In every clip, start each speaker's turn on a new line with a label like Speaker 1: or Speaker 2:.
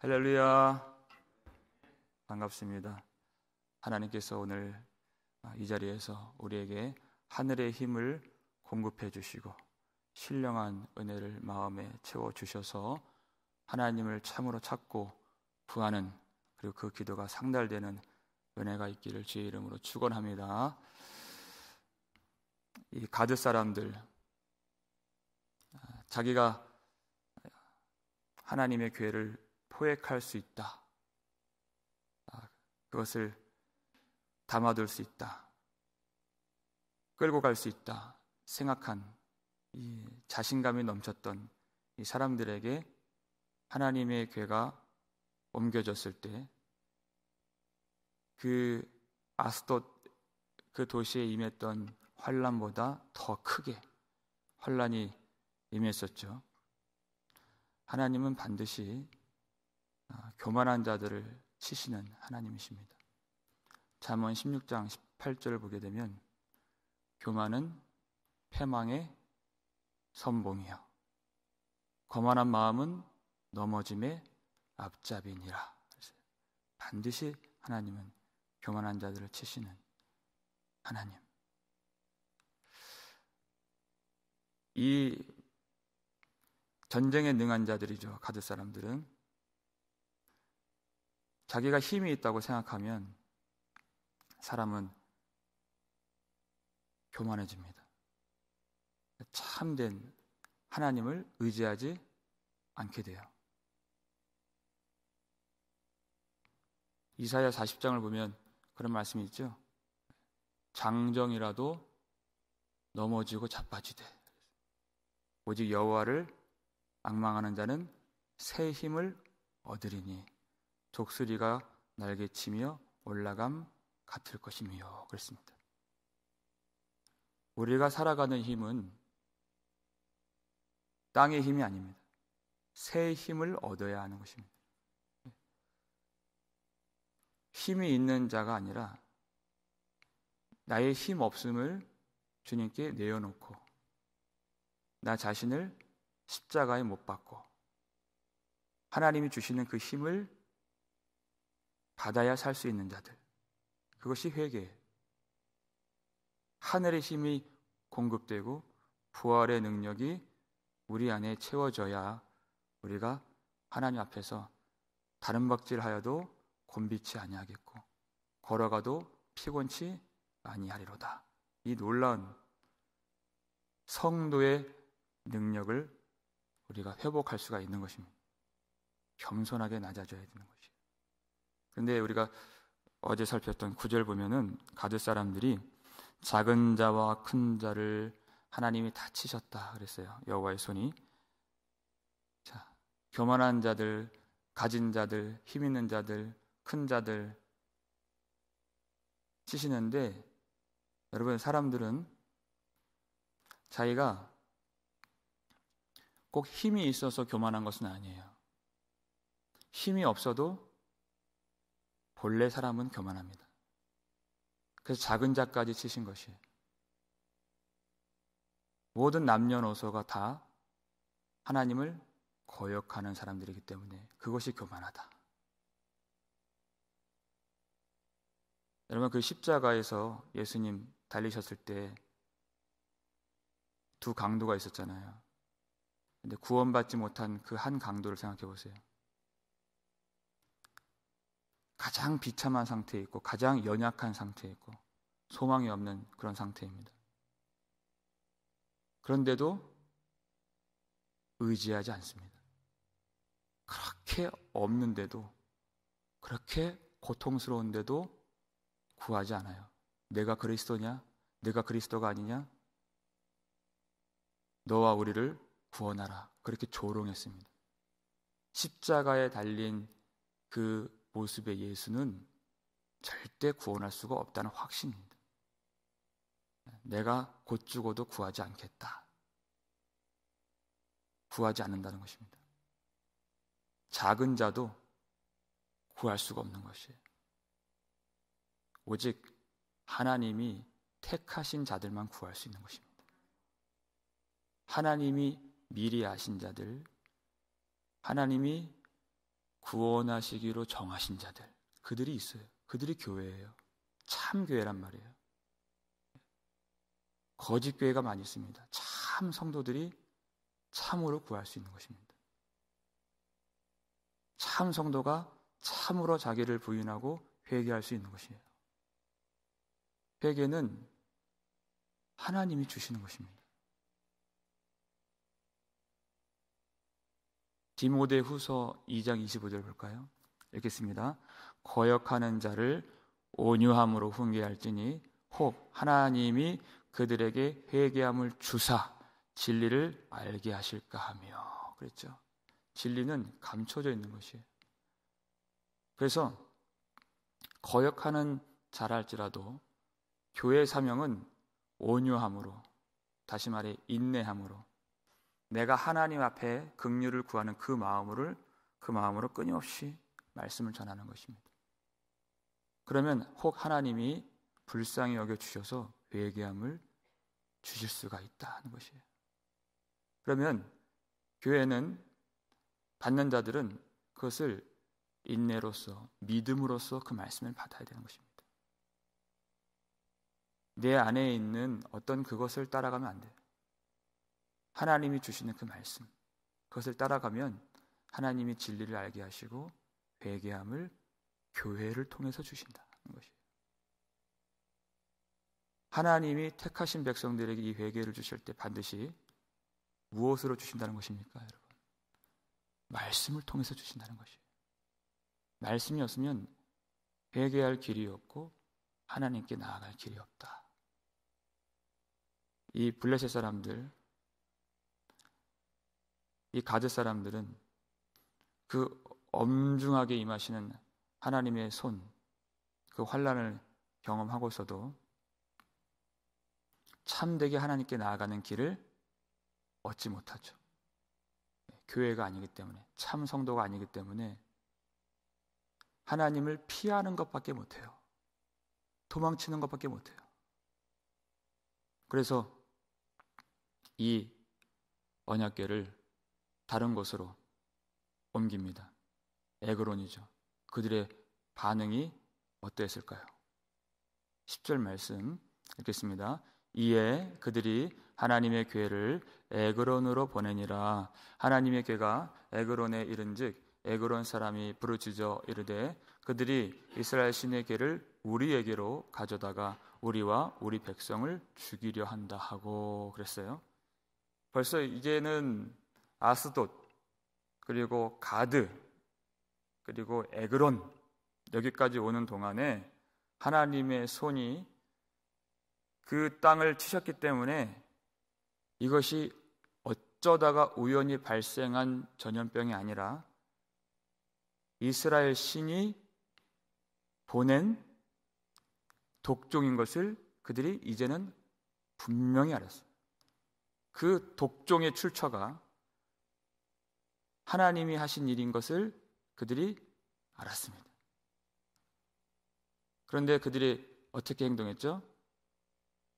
Speaker 1: 할렐루야. 반갑습니다. 하나님께서 오늘 이 자리에서 우리에게 하늘의 힘을 공급해 주시고 신령한 은혜를 마음에 채워 주셔서 하나님을 참으로 찾고 구하는, 그리고 그 기도가 상달되는 은혜가 있기를 주의 이름으로 축원합니다. 이 가드 사람들, 자기가 하나님의 교회를 포획할 수 있다, 그것을 담아둘 수 있다, 끌고 갈 수 있다 생각한 이 자신감이 넘쳤던 이 사람들에게 하나님의 교회가 옮겨졌을 때 그 아스돗, 그 도시에 임했던 환난보다 더 크게 환난이 임했었죠. 하나님은 반드시 교만한 자들을 치시는 하나님이십니다. 잠언 16장 18절을 보게 되면 교만은 패망의 선봉이요 거만한 마음은 넘어짐의 앞잡이니라. 반드시 하나님은 교만한 자들을 치시는 하나님. 이 전쟁에 능한 자들이죠. 가드 사람들은 자기가 힘이 있다고 생각하면 사람은 교만해집니다. 참된 하나님을 의지하지 않게 돼요. 이사야 40장을 보면 그런 말씀이 있죠. 장정이라도 넘어지고 자빠지되 오직 여호와를 앙망하는 자는 새 힘을 얻으리니 독수리가 날개치며 올라감 같을 것이며 그랬습니다. 우리가 살아가는 힘은 땅의 힘이 아닙니다. 새 힘을 얻어야 하는 것입니다. 힘이 있는 자가 아니라 나의 힘 없음을 주님께 내어놓고 나 자신을 십자가에 못 박고 하나님이 주시는 그 힘을 받아야 살 수 있는 자들, 그것이 회개예요. 하늘의 힘이 공급되고 부활의 능력이 우리 안에 채워져야 우리가 하나님 앞에서 다른 박질하여도 곤비치 아니하겠고 걸어가도 피곤치 아니하리로다. 이 놀라운 성도의 능력을 우리가 회복할 수가 있는 것입니다. 겸손하게 낮아져야 되는 것이에요. 그런데 우리가 어제 살폈던 9절 보면은 가드 사람들이 작은 자와 큰 자를 하나님이 다 치셨다 그랬어요. 여호와의 손이. 자, 교만한 자들, 가진 자들, 힘 있는 자들, 큰 자들 치시는데, 여러분, 사람들은 자기가 꼭 힘이 있어서 교만한 것은 아니에요. 힘이 없어도 본래 사람은 교만합니다. 그래서 작은 자까지 치신 것이에요. 모든 남녀노소가 다 하나님을 거역하는 사람들이기 때문에 그것이 교만하다. 여러분, 그 십자가에서 예수님 달리셨을 때 두 강도가 있었잖아요. 근데 구원받지 못한 그 한 강도를 생각해 보세요. 가장 비참한 상태에 있고 가장 연약한 상태에 있고 소망이 없는 그런 상태입니다. 그런데도 의지하지 않습니다. 그렇게 없는데도, 그렇게 고통스러운데도 구하지 않아요. 내가 그리스도냐? 내가 그리스도가 아니냐? 너와 우리를 구원하라. 그렇게 조롱했습니다. 십자가에 달린 그 모습의 예수는 절대 구원할 수가 없다는 확신입니다. 내가 곧 죽어도 구하지 않겠다. 구하지 않는다는 것입니다. 작은 자도 구할 수가 없는 것이에요. 오직 하나님이 택하신 자들만 구할 수 있는 것입니다. 하나님이 미리 아신 자들, 하나님이 구원하시기로 정하신 자들, 그들이 있어요. 그들이 교회예요. 참 교회란 말이에요. 거짓 교회가 많이 있습니다. 참 성도들이 참으로 구할 수 있는 것입니다. 참 성도가 참으로 자기를 부인하고 회개할 수 있는 것이에요. 회개는 하나님이 주시는 것입니다. 디모데후서 2장 25절 볼까요? 읽겠습니다. 거역하는 자를 온유함으로 훈계할지니 혹 하나님이 그들에게 회개함을 주사 진리를 알게 하실까 하며. 그랬죠. 진리는 감춰져 있는 것이에요. 그래서 거역하는 자랄지라도 교회의 사명은 온유함으로, 다시 말해 인내함으로, 내가 하나님 앞에 긍휼을 구하는 그 마음으로 끊임없이 말씀을 전하는 것입니다. 그러면 혹 하나님이 불쌍히 여겨 주셔서 회개함을 주실 수가 있다는 것이에요. 그러면 교회는, 받는 자들은 그것을 인내로서, 믿음으로써 그 말씀을 받아야 되는 것입니다. 내 안에 있는 어떤 그것을 따라가면 안 돼요. 하나님이 주시는 그 말씀, 그것을 따라가면 하나님이 진리를 알게 하시고 회개함을 교회를 통해서 주신다는 것이에요. 하나님이 택하신 백성들에게 이 회개를 주실 때 반드시 무엇으로 주신다는 것입니까, 여러분? 말씀을 통해서 주신다는 것이에요. 말씀이 없으면 회개할 길이 없고 하나님께 나아갈 길이 없다. 이 블레셋 사람들, 이 가드 사람들은 그 엄중하게 임하시는 하나님의 손, 그 환난을 경험하고서도 참되게 하나님께 나아가는 길을 얻지 못하죠. 교회가 아니기 때문에, 참 성도가 아니기 때문에 하나님을 피하는 것밖에 못해요. 도망치는 것밖에 못해요. 그래서 이 언약궤를 다른 곳으로 옮깁니다. 에그론이죠. 그들의 반응이 어떠했을까요? 10절 말씀 읽겠습니다. 이에 그들이 하나님의 궤를 에그론으로 보내니라. 하나님의 궤가 에그론에 이른즉 에그론 사람이 부르짖어 이르되 그들이 이스라엘 신의 궤를 우리에게로 가져다가 우리와 우리 백성을 죽이려 한다 하고 그랬어요. 벌써 이제는 아스돗, 그리고 가드, 그리고 에그론, 여기까지 오는 동안에 하나님의 손이 그 땅을 치셨기 때문에 이것이 어쩌다가 우연히 발생한 전염병이 아니라 이스라엘 신이 보낸 독종인 것을 그들이 이제는 분명히 알았어요. 그 독종의 출처가 하나님이 하신 일인 것을 그들이 알았습니다. 그런데 그들이 어떻게 행동했죠?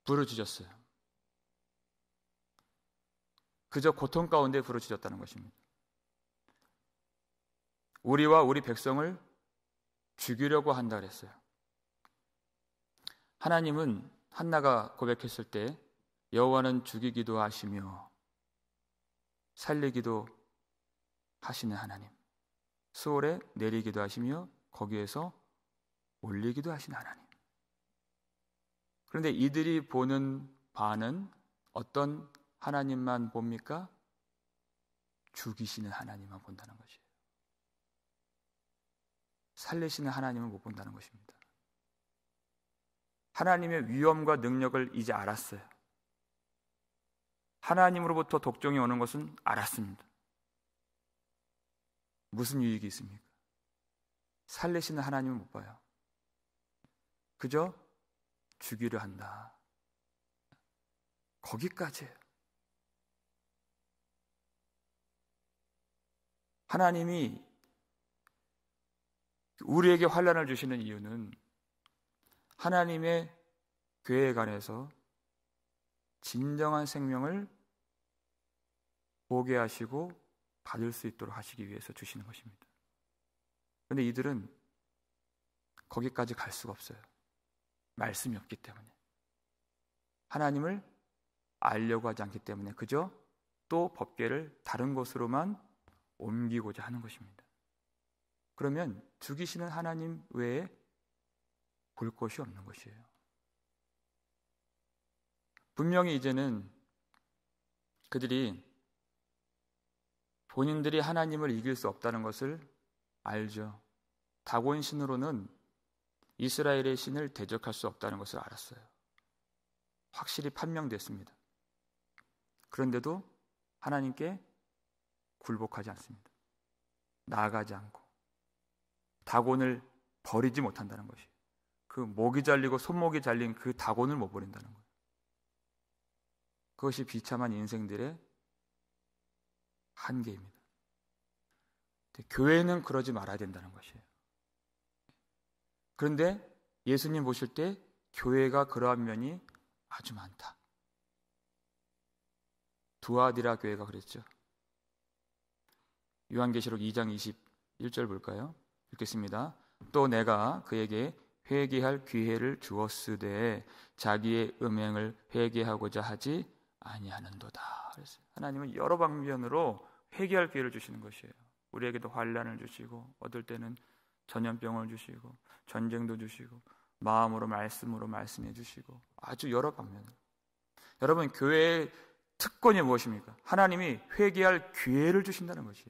Speaker 1: 부르짖었어요. 그저 고통 가운데 부르짖었다는 것입니다. 우리와 우리 백성을 죽이려고 한다 그랬어요. 하나님은 한나가 고백했을 때 여호와는 죽이기도 하시며 살리기도 하시는 하나님, 수월에 내리기도 하시며 거기에서 올리기도 하시는 하나님. 그런데 이들이 보는 바는 어떤 하나님만 봅니까? 죽이시는 하나님만 본다는 것이에요. 살리시는 하나님은 못 본다는 것입니다. 하나님의 위엄과 능력을 이제 알았어요. 하나님으로부터 독종이 오는 것은 알았습니다. 무슨 유익이 있습니까? 살리시는 하나님은 못 봐요. 그저 죽이려 한다. 거기까지예요. 하나님이 우리에게 환난을 주시는 이유는 하나님의 궤에 관해서 진정한 생명을 보게 하시고 받을 수 있도록 하시기 위해서 주시는 것입니다. 그런데 이들은 거기까지 갈 수가 없어요. 말씀이 없기 때문에. 하나님을 알려고 하지 않기 때문에 그저 또 법궤를 다른 곳으로만 옮기고자 하는 것입니다. 그러면 죽이시는 하나님 외에 볼 곳이 없는 것이에요. 분명히 이제는 그들이 본인들이 하나님을 이길 수 없다는 것을 알죠. 다곤 신으로는 이스라엘의 신을 대적할 수 없다는 것을 알았어요. 확실히 판명됐습니다. 그런데도 하나님께 굴복하지 않습니다. 나아가지 않고 다곤을 버리지 못한다는 것이, 그 목이 잘리고 손목이 잘린 그 다곤을 못 버린다는 거예요. 그것이 비참한 인생들의 한계입니다. 교회는 그러지 말아야 된다는 것이에요. 그런데 예수님 보실 때 교회가 그러한 면이 아주 많다. 두아디라 교회가 그랬죠. 요한계시록 2장 21절 볼까요? 읽겠습니다. 또 내가 그에게 회개할 기회를 주었으되 자기의 음행을 회개하고자 하지 아니하는도다. 그랬어요. 하나님은 여러 방면으로 회개할 기회를 주시는 것이에요. 우리에게도 환난을 주시고, 어떨 때는 전염병을 주시고, 전쟁도 주시고, 마음으로 말씀으로 말씀해 주시고, 아주 여러 방면으로. 여러분, 교회의 특권이 무엇입니까? 하나님이 회개할 기회를 주신다는 것이에요.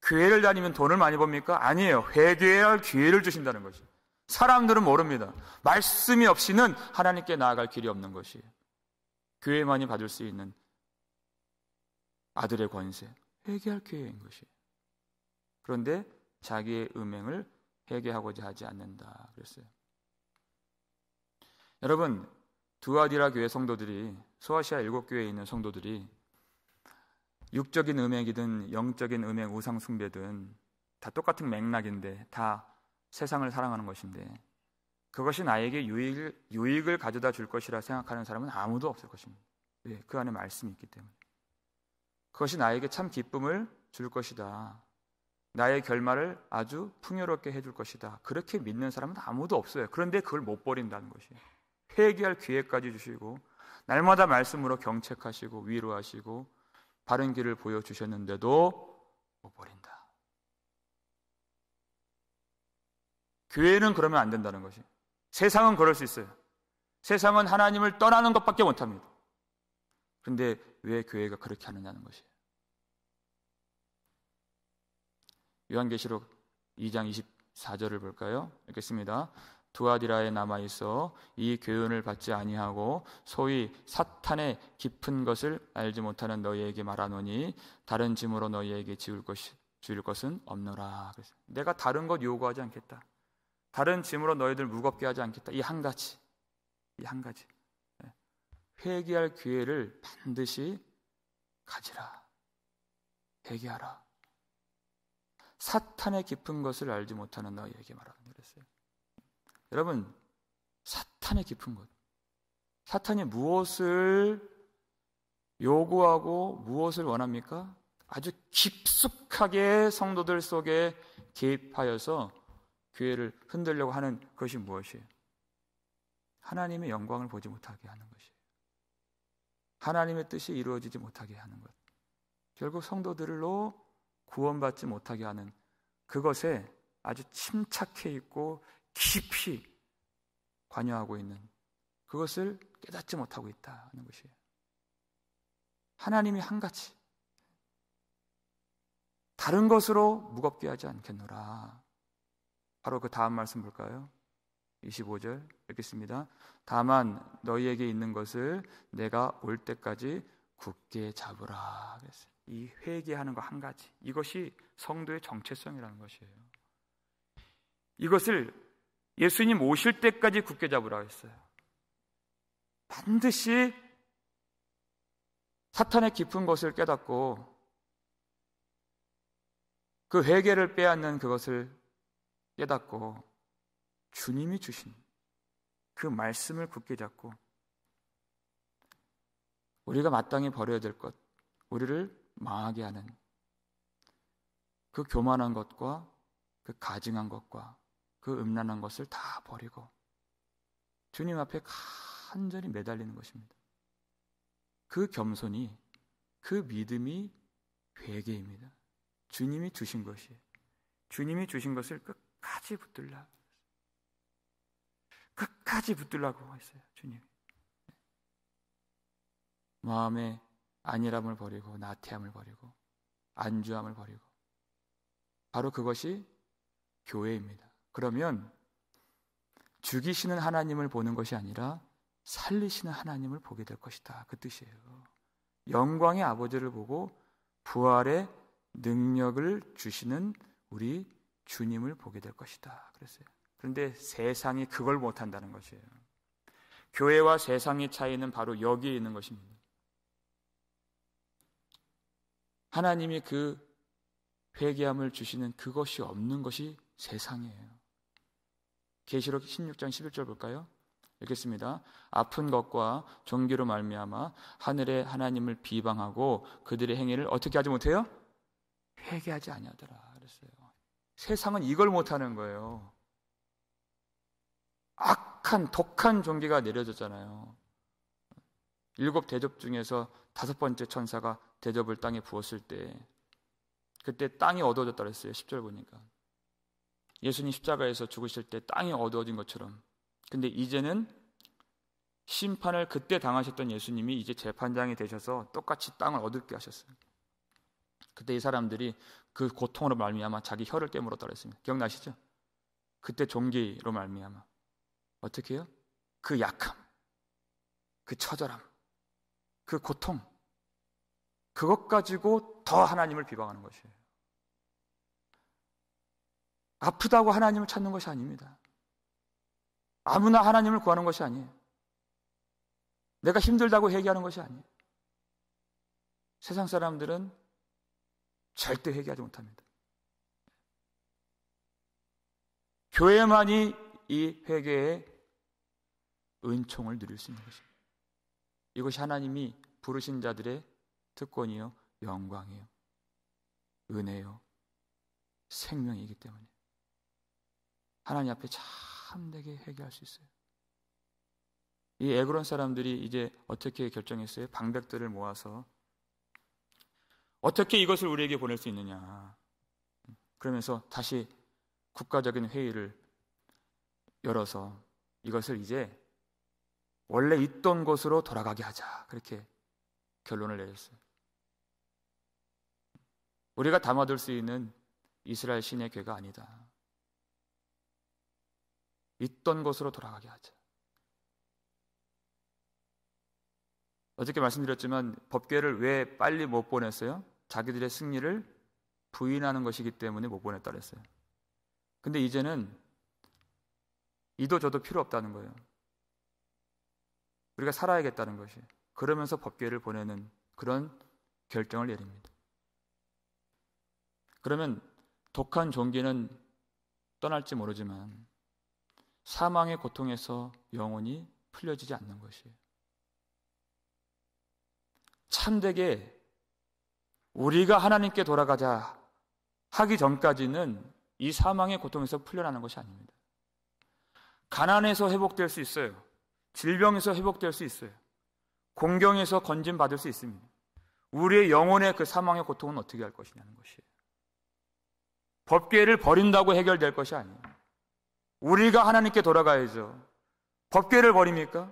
Speaker 1: 교회를 다니면 돈을 많이 법니까? 아니에요. 회개할 기회를 주신다는 것이에요. 사람들은 모릅니다. 말씀이 없이는 하나님께 나아갈 길이 없는 것이에요. 교회만이 받을 수 있는 아들의 권세, 회개할 기회인 것이에요. 그런데 자기의 음행을 회개하고자 하지 않는다 그랬어요. 여러분, 두아디라 교회 성도들이, 소아시아 7교회에 있는 성도들이 육적인 음행이든 영적인 음행, 우상 숭배든 다 똑같은 맥락인데, 다 세상을 사랑하는 것인데, 그것이 나에게 유익을 가져다 줄 것이라 생각하는 사람은 아무도 없을 것입니다. 네, 그 안에 말씀이 있기 때문에. 그것이 나에게 참 기쁨을 줄 것이다, 나의 결말을 아주 풍요롭게 해줄 것이다, 그렇게 믿는 사람은 아무도 없어요. 그런데 그걸 못 버린다는 것이에요. 회개할 기회까지 주시고, 날마다 말씀으로 경책하시고 위로하시고 바른 길을 보여주셨는데도 못 버린다. 교회는 그러면 안 된다는 것이. 세상은 그럴 수 있어요. 세상은 하나님을 떠나는 것밖에 못합니다. 그런데 왜 교회가 그렇게 하느냐는 것이에요. 요한계시록 2장 24절을 볼까요? 읽겠습니다. 두아디라에 남아있어 이 교훈을 받지 아니하고 소위 사탄의 깊은 것을 알지 못하는 너희에게 말하노니 다른 짐으로 너희에게 지울 것은 없노라. 내가 다른 것 요구하지 않겠다. 다른 짐으로 너희들 무겁게 하지 않겠다. 이 한 가지. 회개할 기회를 반드시 가지라. 회개하라. 사탄의 깊은 것을 알지 못하는 너희에게 말하노니 그랬어요. 여러분, 사탄의 깊은 것, 사탄이 무엇을 요구하고 무엇을 원합니까? 아주 깊숙하게 성도들 속에 개입하여서 교회를 흔들려고 하는 것이 무엇이에요? 하나님의 영광을 보지 못하게 하는 것이에요. 하나님의 뜻이 이루어지지 못하게 하는 것, 결국 성도들로 구원받지 못하게 하는 그것에 아주 침착해 있고 깊이 관여하고 있는, 그것을 깨닫지 못하고 있다는 것이에요. 하나님이 한가지 다른 것으로 무겁게 하지 않겠노라. 바로 그 다음 말씀 볼까요? 25절 읽겠습니다. 다만 너희에게 있는 것을 내가 올 때까지 굳게 잡으라. 그랬어요. 이 회개하는 거 한 가지, 이것이 성도의 정체성이라는 것이에요. 이것을 예수님 오실 때까지 굳게 잡으라 했어요. 반드시 사탄의 깊은 것을 깨닫고 그 회개를 빼앗는 그것을 깨닫고 주님이 주신 그 말씀을 굳게 잡고 우리가 마땅히 버려야 될 것, 우리를 망하게 하는 그 교만한 것과 그 가증한 것과 그 음란한 것을 다 버리고 주님 앞에 간절히 매달리는 것입니다. 그 겸손이, 그 믿음이 회개입니다. 주님이 주신 것이에요. 주님이 주신 것을 끝까지 붙들라. 끝까지 붙들라고 했어요. 주님. 마음의 안일함을 버리고 나태함을 버리고 안주함을 버리고, 바로 그것이 교회입니다. 그러면 죽이시는 하나님을 보는 것이 아니라 살리시는 하나님을 보게 될 것이다, 그 뜻이에요. 영광의 아버지를 보고 부활의 능력을 주시는 우리 주님을 보게 될 것이다 그랬어요. 그런데 세상이 그걸 못한다는 것이에요. 교회와 세상의 차이는 바로 여기에 있는 것입니다. 하나님이 그 회개함을 주시는 그것이 없는 것이 세상이에요. 계시록 16장 11절 볼까요? 읽겠습니다. 아픈 것과 종기로 말미암아 하늘의 하나님을 비방하고 그들의 행위를 어떻게 하지 못해요? 회개하지 아니하더라 그랬어요. 세상은 이걸 못하는 거예요. 악한 독한 종기가 내려졌잖아요. 7 대접 중에서 5번째 천사가 대접을 땅에 부었을 때 그때 땅이 어두워졌다 그랬어요. 10절 보니까 예수님 십자가에서 죽으실 때 땅이 어두워진 것처럼, 근데 이제는 심판을 그때 당하셨던 예수님이 이제 재판장이 되셔서 똑같이 땅을 어둡게 하셨어요. 그때 이 사람들이 그 고통으로 말미암아 자기 혀를 깨물었다 그랬습니다. 기억나시죠? 그때 종기로 말미암아 어떻게 해요? 그 약함, 그 처절함, 그 고통, 그것 가지고 더 하나님을 비방하는 것이에요. 아프다고 하나님을 찾는 것이 아닙니다. 아무나 하나님을 구하는 것이 아니에요. 내가 힘들다고 회개하는 것이 아니에요. 세상 사람들은 절대 회개하지 못합니다. 교회만이 이 회개의 은총을 누릴 수 있는 것입니다. 이것이 하나님이 부르신 자들의 특권이요, 영광이요, 은혜요, 생명이기 때문에 하나님 앞에 참되게 회개할 수 있어요. 이 에그론 사람들이 이제 어떻게 결정했어요? 방백들을 모아서 어떻게 이것을 우리에게 보낼 수 있느냐, 그러면서 다시 국가적인 회의를 열어서 이것을 이제 원래 있던 곳으로 돌아가게 하자, 그렇게 결론을 내렸어요. 우리가 담아둘 수 있는 이스라엘 신의 궤가 아니다. 있던 곳으로 돌아가게 하자. 어저께 말씀드렸지만 법궤를 왜 빨리 못 보냈어요? 자기들의 승리를 부인하는 것이기 때문에 못 보냈다 그랬어요. 근데 이제는 이도 저도 필요 없다는 거예요. 우리가 살아야겠다는 것이, 그러면서 법궤를 보내는 그런 결정을 내립니다. 그러면 독한 종기는 떠날지 모르지만 사망의 고통에서 영혼이 풀려지지 않는 것이에요. 참되게 우리가 하나님께 돌아가자 하기 전까지는 이 사망의 고통에서 풀려나는 것이 아닙니다. 가난에서 회복될 수 있어요. 질병에서 회복될 수 있어요. 공경에서 건진받을 수 있습니다. 우리의 영혼의 그 사망의 고통은 어떻게 할 것이냐는 것이에요. 법궤를 버린다고 해결될 것이 아니에요. 우리가 하나님께 돌아가야죠. 법궤를 버립니까?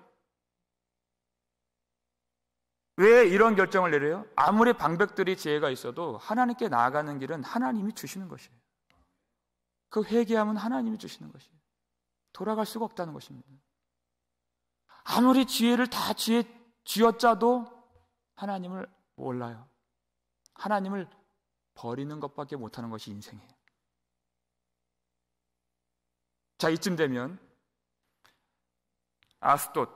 Speaker 1: 왜 이런 결정을 내려요? 아무리 방백들이 지혜가 있어도 하나님께 나아가는 길은 하나님이 주시는 것이에요. 그 회개함은 하나님이 주시는 것이에요. 돌아갈 수가 없다는 것입니다. 아무리 지혜를 다 쥐어짜도 하나님을 몰라요. 하나님을 버리는 것밖에 못하는 것이 인생이에요. 자, 이쯤 되면 아스돗,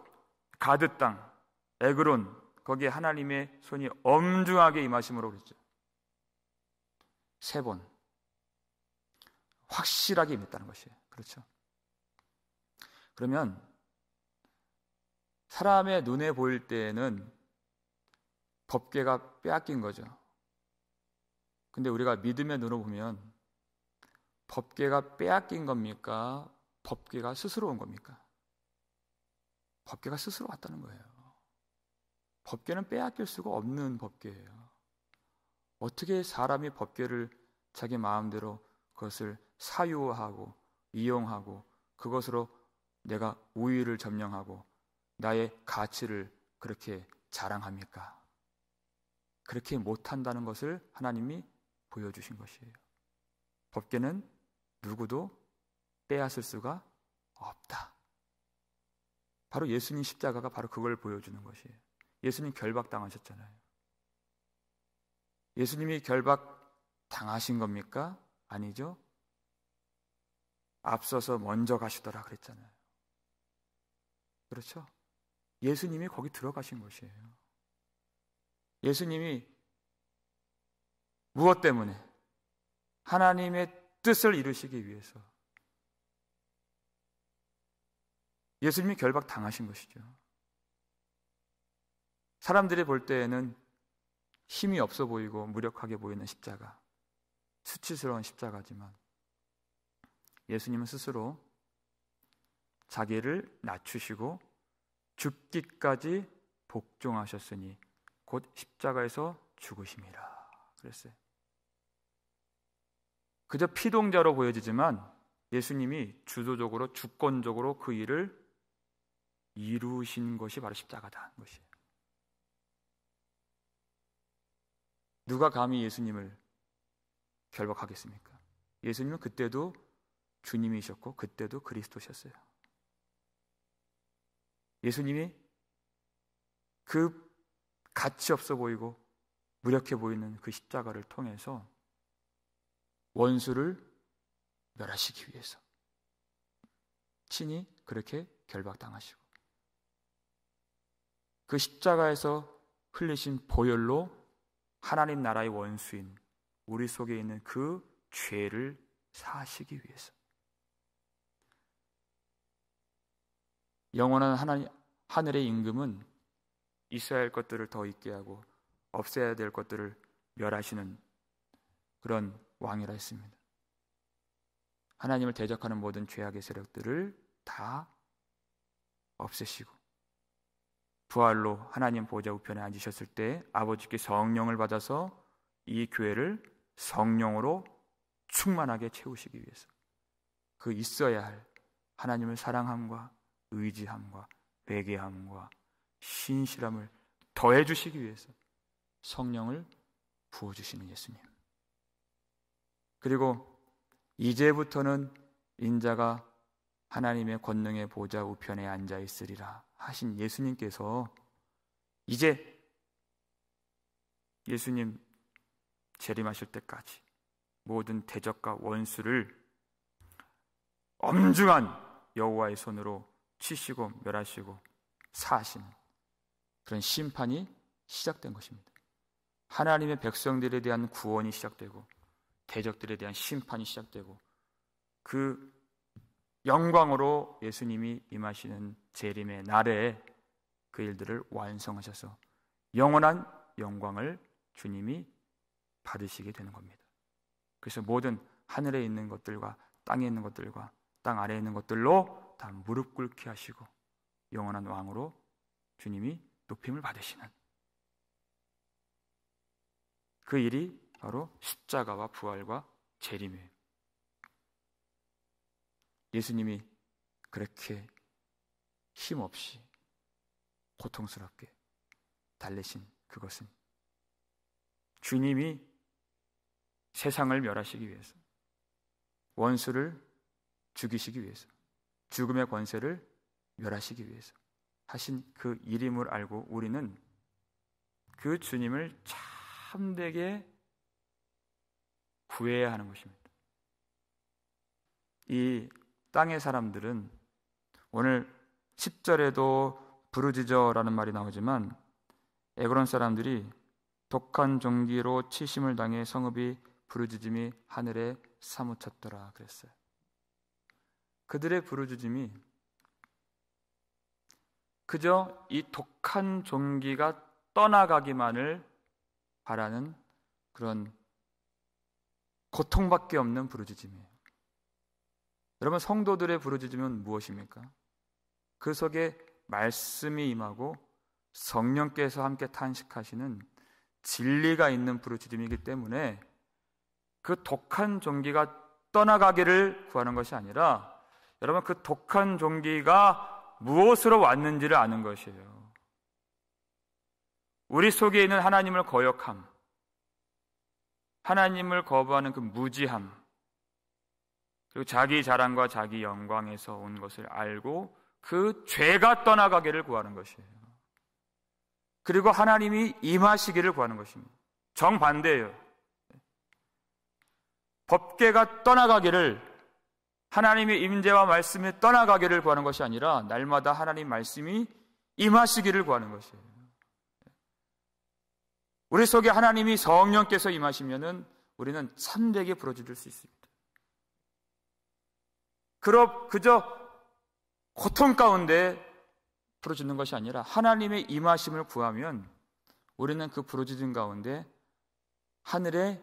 Speaker 1: 가드 땅, 에그론, 거기에 하나님의 손이 엄중하게 임하심으로 그랬죠. 3번 확실하게 임했다는 것이에요. 그렇죠? 그러면 사람의 눈에 보일 때에는 법궤가 빼앗긴 거죠. 근데 우리가 믿음의 눈으로 보면 법궤가 빼앗긴 겁니까? 법궤가 스스로 온 겁니까? 법궤가 스스로 왔다는 거예요. 법궤는 빼앗길 수가 없는 법궤예요. 어떻게 사람이 법궤를 자기 마음대로 그것을 사유하고 이용하고 그것으로 내가 우위를 점령하고 나의 가치를 그렇게 자랑합니까? 그렇게 못한다는 것을 하나님이 보여주신 것이에요. 법궤는 누구도 빼앗을 수가 없다. 바로 예수님 십자가가 바로 그걸 보여주는 것이에요. 예수님 결박당하셨잖아요. 예수님이 결박당하신 겁니까? 아니죠. 앞서서 먼저 가시더라 그랬잖아요. 그렇죠? 예수님이 거기 들어가신 것이에요. 예수님이 무엇 때문에? 하나님의 뜻을 이루시기 위해서 예수님이 결박당하신 것이죠. 사람들이 볼 때에는 힘이 없어 보이고 무력하게 보이는 십자가, 수치스러운 십자가지만 예수님은 스스로 자기를 낮추시고 죽기까지 복종하셨으니 곧 십자가에서 죽으심이라 그랬어요. 그저 피동자로 보여지지만 예수님이 주도적으로 주권적으로 그 일을 이루신 것이 바로 십자가다 것이에요. 누가 감히 예수님을 결박하겠습니까? 예수님은 그때도 주님이셨고 그때도 그리스도셨어요. 예수님이 그 가치 없어 보이고 무력해 보이는 그 십자가를 통해서 원수를 멸하시기 위해서 친히 그렇게 결박당하시고 그 십자가에서 흘리신 보혈로 하나님 나라의 원수인 우리 속에 있는 그 죄를 사하시기 위해서 영원한 하늘의 임금은 있어야 할 것들을 더 있게 하고 없애야 될 것들을 멸하시는 그런 왕이라 했습니다. 하나님을 대적하는 모든 죄악의 세력들을 다 없애시고 부활로 하나님 보좌 우편에 앉으셨을 때 아버지께 성령을 받아서 이 교회를 성령으로 충만하게 채우시기 위해서 그 있어야 할 하나님을 사랑함과 의지함과 회개함과 신실함을 더해 주시기 위해서 성령을 부어주시는 예수님. 그리고 이제부터는 인자가 하나님의 권능의 보좌 우편에 앉아 있으리라 하신 예수님께서 이제 예수님 재림하실 때까지 모든 대적과 원수를 엄중한 여호와의 손으로 치시고 멸하시고 사하시는 그런 심판이 시작된 것입니다. 하나님의 백성들에 대한 구원이 시작되고 대적들에 대한 심판이 시작되고 그 영광으로 예수님이 임하시는 재림의 날에 그 일들을 완성하셔서 영원한 영광을 주님이 받으시게 되는 겁니다. 그래서 모든 하늘에 있는 것들과 땅에 있는 것들과 땅 아래에 있는 것들로 다 무릎 꿇게 하시고 영원한 왕으로 주님이 높임을 받으시는 그 일이 바로 십자가와 부활과 재림이에요. 예수님이 그렇게 힘없이 고통스럽게 달래신 그것은 주님이 세상을 멸하시기 위해서 원수를 죽이시기 위해서 죽음의 권세를 멸하시기 위해서 하신 그 일임을 알고 우리는 그 주님을 참되게 구해야 하는 것입니다. 이 땅의 사람들은 오늘 10절에도 부르짖어라는 말이 나오지만 에브론 사람들이 독한 종기로 치심을 당해 성읍이 부르짖음이 하늘에 사무쳤더라 그랬어요. 그들의 부르짖음이 그저 이 독한 종기가 떠나가기만을 바라는 그런 고통밖에 없는 부르짖음이에요. 여러분, 성도들의 부르짖음은 무엇입니까? 그 속에 말씀이 임하고 성령께서 함께 탄식하시는 진리가 있는 부르짖음이기 때문에 그 독한 종기가 떠나가기를 구하는 것이 아니라, 여러분, 그 독한 종기가 무엇으로 왔는지를 아는 것이에요. 우리 속에 있는 하나님을 거역함, 하나님을 거부하는 그 무지함, 그리고 자기 자랑과 자기 영광에서 온 것을 알고 그 죄가 떠나가기를 구하는 것이에요. 그리고 하나님이 임하시기를 구하는 것입니다. 정반대예요. 법궤가 떠나가기를, 하나님의 임재와 말씀이 떠나가기를 구하는 것이 아니라 날마다 하나님 말씀이 임하시기를 구하는 것이에요. 우리 속에 하나님이 성령께서 임하시면은 우리는 참되게 부르짖을 수 있습니다. 그저 고통 가운데 부르짖는 것이 아니라 하나님의 임하심을 구하면 우리는 그 부르짖음 가운데 하늘의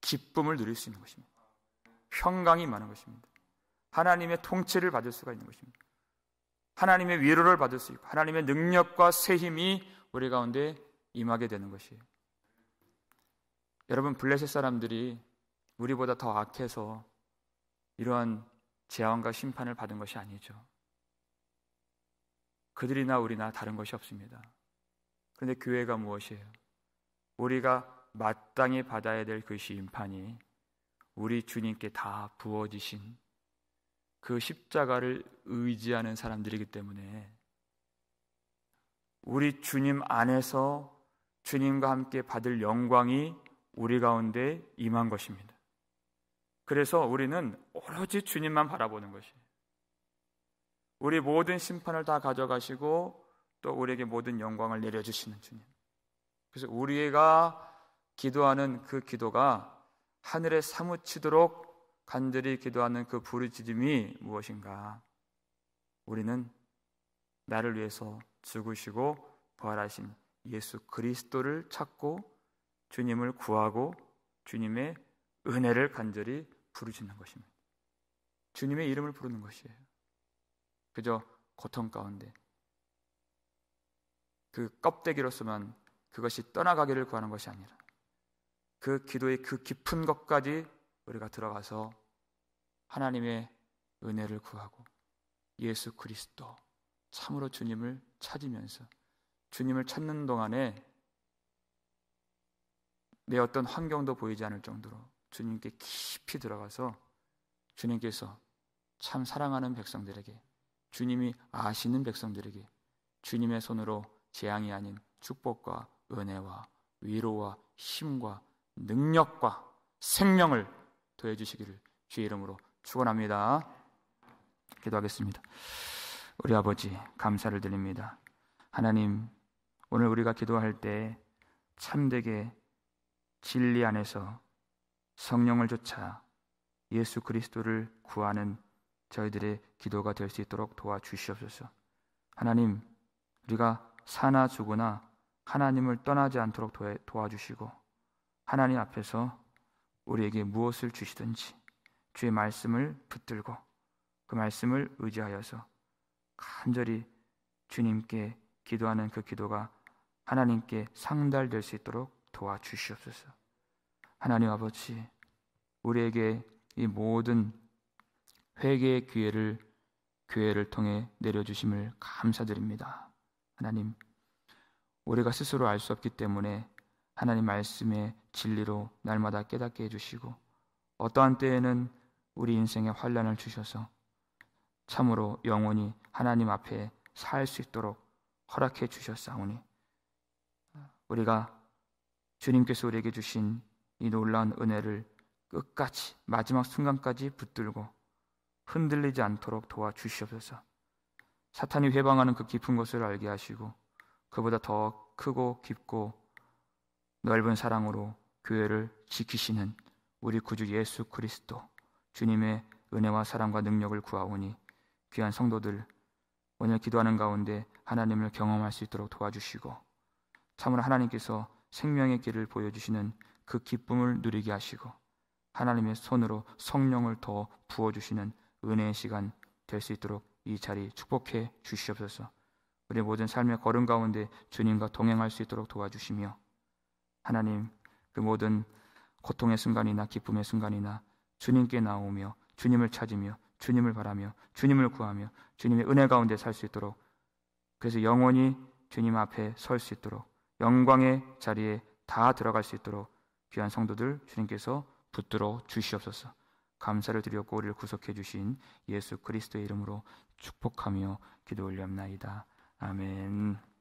Speaker 1: 기쁨을 누릴 수 있는 것입니다. 평강이 많은 것입니다. 하나님의 통치를 받을 수가 있는 것입니다. 하나님의 위로를 받을 수 있고 하나님의 능력과 새 힘이 우리 가운데 임하게 되는 것이에요. 여러분, 블레셋 사람들이 우리보다 더 악해서 이러한 재앙과 심판을 받은 것이 아니죠. 그들이나 우리나 다른 것이 없습니다. 그런데 교회가 무엇이에요? 우리가 마땅히 받아야 될 그 심판이 우리 주님께 다 부어지신 그 십자가를 의지하는 사람들이기 때문에 우리 주님 안에서 주님과 함께 받을 영광이 우리 가운데 임한 것입니다. 그래서 우리는 오로지 주님만 바라보는 것이에요. 우리 모든 심판을 다 가져가시고 또 우리에게 모든 영광을 내려주시는 주님. 그래서 우리가 기도하는 그 기도가 하늘에 사무치도록 간절히 기도하는 그 부르짖음이 무엇인가? 우리는 나를 위해서 죽으시고 부활하신 예수 그리스도를 찾고 주님을 구하고 주님의 은혜를 간절히 부르짖는 것입니다. 주님의 이름을 부르는 것이에요. 그저 고통 가운데 그 껍데기로서만 그것이 떠나가기를 구하는 것이 아니라 그 기도의 그 깊은 것까지 우리가 들어가서 하나님의 은혜를 구하고 예수 그리스도 참으로 주님을 찾으면서 주님을 찾는 동안에 내 어떤 환경도 보이지 않을 정도로 주님께 깊이 들어가서 주님께서 참 사랑하는 백성들에게, 주님이 아시는 백성들에게 주님의 손으로 재앙이 아닌 축복과 은혜와 위로와 힘과 능력과 생명을 더해주시기를 주의 이름으로 축원합니다. 기도하겠습니다. 우리 아버지, 감사를 드립니다. 하나님, 오늘 우리가 기도할 때 참되게 진리 안에서 성령을 좇아 예수 그리스도를 구하는 저희들의 기도가 될 수 있도록 도와주시옵소서. 하나님, 우리가 사나 죽으나 하나님을 떠나지 않도록 도와주시고 하나님 앞에서 우리에게 무엇을 주시든지 주의 말씀을 붙들고 그 말씀을 의지하여서 간절히 주님께 기도하는 그 기도가 하나님께 상달될 수 있도록 도와주시옵소서. 하나님 아버지, 우리에게 이 모든 회개의 기회를 교회를 통해 내려주심을 감사드립니다. 하나님, 우리가 스스로 알 수 없기 때문에 하나님 말씀의 진리로 날마다 깨닫게 해주시고 어떠한 때에는 우리 인생에 환난을 주셔서 참으로 영원히 하나님 앞에 살 수 있도록 허락해 주셨사오니 우리가 주님께서 우리에게 주신 이 놀라운 은혜를 끝까지 마지막 순간까지 붙들고 흔들리지 않도록 도와주시옵소서. 사탄이 회방하는 그 깊은 것을 알게 하시고 그보다 더 크고 깊고 넓은 사랑으로 교회를 지키시는 우리 구주 예수 그리스도 주님의 은혜와 사랑과 능력을 구하오니 귀한 성도들 오늘 기도하는 가운데 하나님을 경험할 수 있도록 도와주시고 참으로 하나님께서 생명의 길을 보여주시는 그 기쁨을 누리게 하시고 하나님의 손으로 성령을 더 부어주시는 은혜의 시간 될 수 있도록 이 자리 축복해 주시옵소서. 우리 모든 삶의 걸음 가운데 주님과 동행할 수 있도록 도와주시며, 하나님, 그 모든 고통의 순간이나 기쁨의 순간이나 주님께 나오며 주님을 찾으며 주님을 바라며 주님을 구하며 주님의 은혜 가운데 살 수 있도록, 그래서 영원히 주님 앞에 설 수 있도록, 영광의 자리에 다 들어갈 수 있도록 귀한 성도들 주님께서 붙들어 주시옵소서. 감사를 드렸고 우리를 구속해 주신 예수 그리스도의 이름으로 축복하며 기도 올리옵나이다. 아멘.